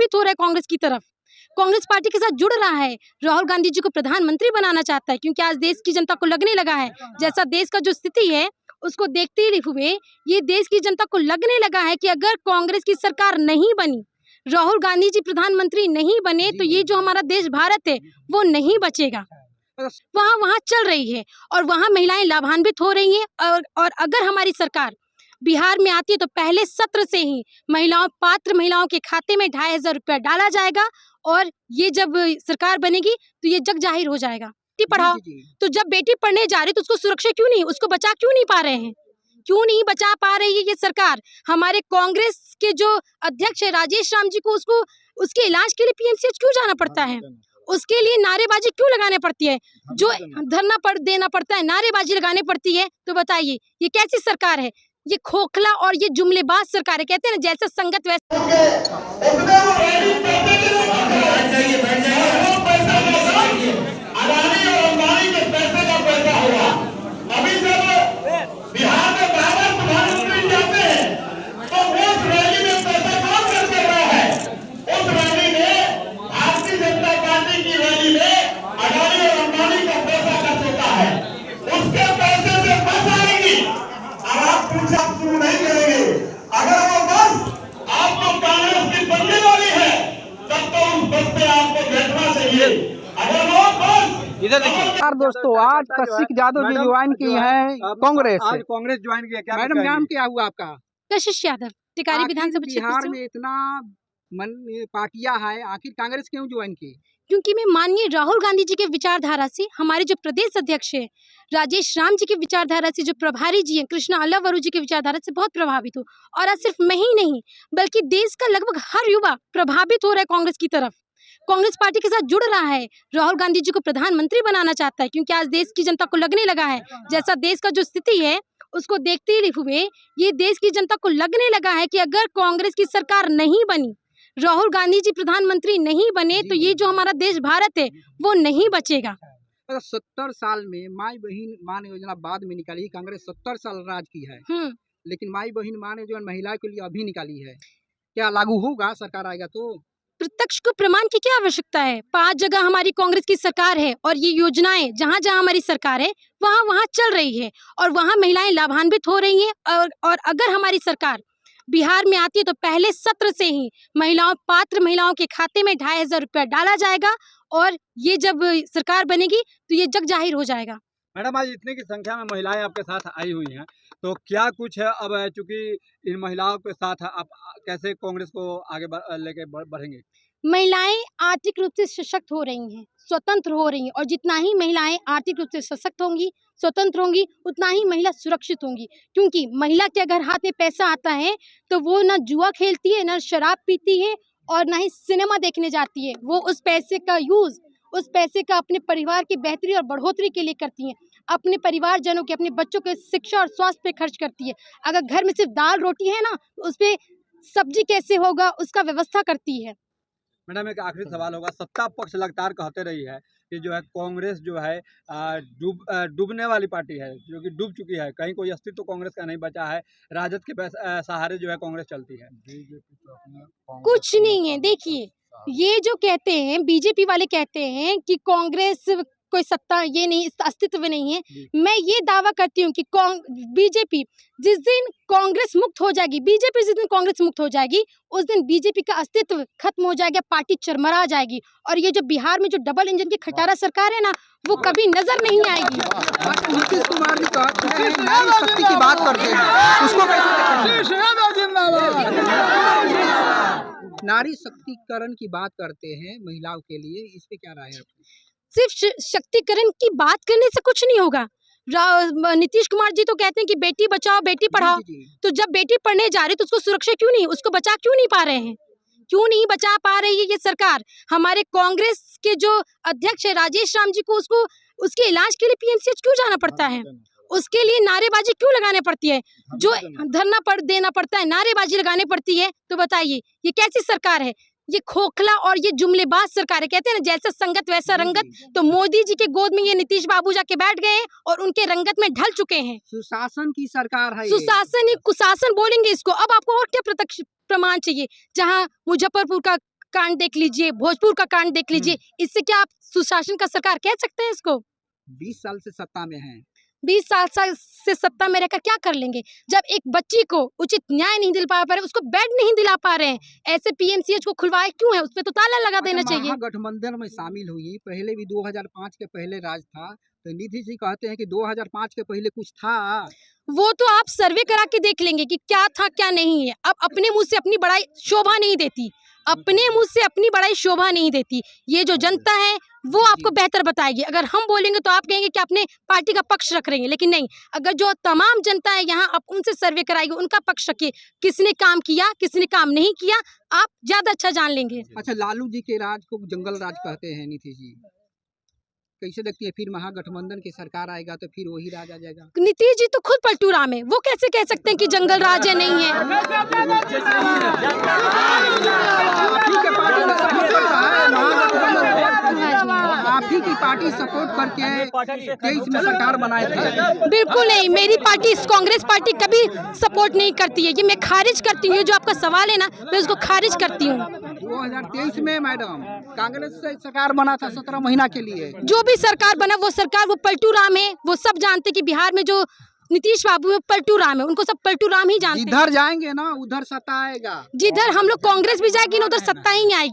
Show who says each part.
Speaker 1: प्रभावित हो रहा है कांग्रेस की तरफ, कांग्रेस पार्टी के साथ जुड़ रहा है, राहुल गांधी जी को प्रधानमंत्री बनाना चाहता है, क्योंकि आज देश की जनता को लगने लगा है, जैसा देश का जो स्थिति है उसको देखते हुए ये देश की जनता को लगने लगा है कि अगर कांग्रेस की सरकार नहीं बनी, राहुल गांधी जी प्रधानमंत्री नहीं बने, तो ये जो हमारा देश भारत है वो नहीं बचेगा। वहाँ चल रही है और वहाँ महिलाएं लाभान्वित हो रही हैं। और अगर हमारी सरकार बिहार में आती है तो पहले सत्र से ही पात्र महिलाओं के खाते में 2500 रुपया डाला जाएगा, और ये जब सरकार बनेगी तो ये जग जाहिर हो जाएगा। बेटी पढ़ाओ, तो जब बेटी पढ़ने जा रही तो उसको सुरक्षा क्यों नहीं, उसको बचा क्यों नहीं पा रहे हैं, क्यों नहीं बचा पा रही है ये सरकार? हमारे कांग्रेस के जो अध्यक्ष है राजेश राम जी को उसके इलाज के लिए पीएमसीएच क्यों जाना पड़ता है, उसके लिए नारेबाजी क्यों लगाने पड़ती है, जो धरना देना पड़ता है, नारेबाजी लगानी पड़ती है? तो बताइए ये कैसी सरकार है? ये खोखला और ये जुमलेबाज सरकार है। कहते हैं ना, जैसा संगत वैसा
Speaker 2: इधर देखिए।
Speaker 3: यार दोस्तों, आज कशिश यादव जी ज्वाइन की है कांग्रेस से।
Speaker 2: आज कांग्रेस ज्वाइन किया, क्या
Speaker 3: मैडम नाम क्या हुआ आपका?
Speaker 1: कशिश यादव, टिकारी विधानसभा क्षेत्र
Speaker 3: बिहार
Speaker 1: से।
Speaker 3: में इतना पार्टियां है, आखिर कांग्रेस क्यों ज्वाइन की?
Speaker 1: क्योंकि मैं माननीय राहुल गांधी जी के विचारधारा से, हमारे जो प्रदेश अध्यक्ष है राजेश राम जी के विचारधारा से, जो प्रभारी जी हैं कृष्णा अल्लावरू जी के विचारधारा से बहुत प्रभावित हूँ। और आज सिर्फ मैं ही नहीं बल्कि देश का लगभग हर युवा प्रभावित हो रहा है कांग्रेस की तरफ, कांग्रेस पार्टी के साथ जुड़ रहा है, राहुल गांधी जी को प्रधानमंत्री बनाना चाहता है, क्योंकि आज देश की जनता को लगने लगा है, जैसा देश का जो स्थिति है उसको देखते हुए ये देश की जनता को लगने लगा है कि अगर कांग्रेस की सरकार नहीं बनी, राहुल गांधी जी प्रधानमंत्री नहीं बने, तो ये जो हमारा देश भारत है वो नहीं बचेगा।
Speaker 3: 70 साल में माई बहन मान योजना बाद में निकाली, कांग्रेस 70 साल राज की है, लेकिन माई बहन मान योजना महिला के लिए अभी निकाली है, क्या लागू होगा सरकार आएगा तो?
Speaker 1: प्रत्यक्ष को प्रमाण की क्या आवश्यकता है? 5 जगह हमारी कांग्रेस की सरकार है और ये योजनाएं जहां जहां हमारी सरकार है वहां चल रही है और वहां महिलाएं लाभान्वित हो रही हैं। और अगर हमारी सरकार बिहार में आती है तो पहले सत्र से ही पात्र महिलाओं के खाते में 2500 रुपया डाला जाएगा, और ये जब सरकार बनेगी तो ये जग जाहिर हो जाएगा।
Speaker 2: मैडम, आज इतने की संख्या में महिलाएं आपके साथ आई हुई हैं, तो क्या कुछ है अब, चूंकि इन महिलाओं के साथ आप कैसे कांग्रेस को आगे लेके बढ़ेंगे?
Speaker 1: महिलाएं आर्थिक रूप से सशक्त हो रही हैं, स्वतंत्र हो रही हैं, और जितना ही महिलाएं आर्थिक रूप से सशक्त होंगी, स्वतंत्र होंगी, उतना ही महिला सुरक्षित होंगी। क्योंकि महिला के अगर हाथ में पैसा आता है तो वो ना जुआ खेलती है, ना शराब पीती है, और ना ही सिनेमा देखने जाती है। वो उस पैसे का अपने परिवार की बेहतरी और बढ़ोतरी के लिए करती हैं, अपने परिवारजनों के, अपने बच्चों के शिक्षा और स्वास्थ्य पे खर्च करती है। अगर घर में सिर्फ दाल रोटी है ना, तो उस पर सब्जी कैसे होगा उसका व्यवस्था करती है।
Speaker 2: मैडम, एक आखिरी सवाल होगा, सत्ता पक्ष लगातार कहते रही है कि जो है कांग्रेस जो है डूबने वाली पार्टी है, जो कि डूब चुकी है, कहीं कोई अस्तित्व कांग्रेस का नहीं बचा है, राजद के सहारे जो है कांग्रेस चलती है।
Speaker 1: कुछ नहीं है। देखिए, ये जो कहते हैं बीजेपी वाले, कहते हैं कि कांग्रेस कोई सत्ता ये नहीं, अस्तित्व नहीं है। मैं ये दावा करती हूँ कि बीजेपी जिस दिन कांग्रेस मुक्त हो जाएगी, बीजेपी जिस दिन कांग्रेस मुक्त हो जाएगी, उस दिन बीजेपी का अस्तित्व खत्म हो जाएगा, पार्टी चरमरा जाएगी। और ये जो बिहार में जो डबल इंजन की खटारा सरकार है ना, वो कभी नजर नहीं आएगी।
Speaker 3: नीतीश कुमार जी नारी शक्ति की बात करते हैं, उसको कैसे नारी शक्तिकरण की बात करते हैं महिलाओं के लिए, इस पे क्या राय है आपकी?
Speaker 1: सिर्फ शक्तिकरण की बात करने से कुछ नहीं होगा। नीतीश कुमार जी तो कहते हैं कि बेटी बचाओ बेटी पढ़ाओ, तो जब बेटी पढ़ने जा रही तो उसको सुरक्षा क्यों नहीं, उसको बचा क्यों नहीं पा रहे हैं, क्यों नहीं बचा पा रही है ये सरकार? हमारे कांग्रेस के जो अध्यक्ष है राजेश राम जी को उसके इलाज के लिए पीएमसीएच क्यों जाना पड़ता है, उसके लिए नारेबाजी क्यों लगाने पड़ती है, जो धरना देना पड़ता है, नारेबाजी लगाने पड़ती है? तो बताइए ये कैसी सरकार है? ये खोखला और ये जुमलेबाज सरकार है। कहते हैं ना, जैसा संगत वैसा रंगत। तो मोदी जी के गोद में ये नीतीश बाबू जाके बैठ गए हैं और उनके रंगत में ढल चुके हैं।
Speaker 3: सुशासन की सरकार है,
Speaker 1: सुशासन ही कुशासन बोलेंगे इसको। अब आपको और क्या प्रत्यक्ष प्रमाण चाहिए? जहां मुजफ्फरपुर का कांड देख लीजिए, भोजपुर का कांड देख लीजिए, इससे क्या आप सुशासन का सरकार कह सकते हैं इसको?
Speaker 3: 20 साल से सत्ता में हैं।
Speaker 1: 20 साल से सत्ता में रहकर क्या कर लेंगे? जब एक बच्ची को उचित न्याय नहीं दिला पा रहे, उसको बेड नहीं दिला पा रहे हैं, ऐसे पीएमसीएच को खुलवाए क्यों है? उस पे तो ताला लगा देना चाहिए।
Speaker 3: महागठबंधन में शामिल हुई, पहले भी 2005 के पहले राज था, तो नीतीश जी कहते हैं कि 2005 के पहले कुछ था।
Speaker 1: वो तो आप सर्वे करा के देख लेंगे कि क्या था क्या नहीं है। अब अपने मुंह से अपनी बड़ाई शोभा नहीं देती, अपने मुंह से अपनी बड़ाई शोभा नहीं देती। ये जो जनता है वो आपको बेहतर बताएगी। अगर हम बोलेंगे तो आप कहेंगे कि अपने पार्टी का पक्ष रख रहे हैं, लेकिन नहीं, अगर जो तमाम जनता है यहाँ आप उनसे सर्वे कराएंगे, उनका पक्ष रखिए, किसने काम किया किसने काम नहीं किया, आप ज्यादा अच्छा जान लेंगे।
Speaker 3: अच्छा, लालू जी के राज को जंगल राज कहते हैं नीतीश जी, कैसे देखती है? फिर महागठबंधन की सरकार आएगा तो फिर वही राज आ जाएगा।
Speaker 1: नीतीश जी तो खुद पलटू राम है, वो कैसे कह सकते हैं कि जंगल राज है नहीं है?
Speaker 3: आप ही की पार्टी सपोर्ट करके 23 में सरकार बनाए थे।
Speaker 1: बिल्कुल नहीं, मेरी पार्टी कांग्रेस पार्टी कभी सपोर्ट नहीं करती है। ये मैं खारिज करती हूँ। ये जो आपका सवाल है ना, मैं उसको खारिज करती हूँ।
Speaker 3: 2023 में मैडम कांग्रेस से सरकार बना था 17 महीना के लिए।
Speaker 1: जो भी सरकार बना वो सरकार, वो पलटू राम है। वो सब जानते कि बिहार में जो नीतीश बाबू है पलटू राम है, उनको सब पलटू राम ही जानते हैं।
Speaker 3: जिधर जाएंगे ना उधर सत्ता आएगा।
Speaker 1: जिधर हम लोग कांग्रेस भी जाएगी ना उधर सत्ता ही आएगी।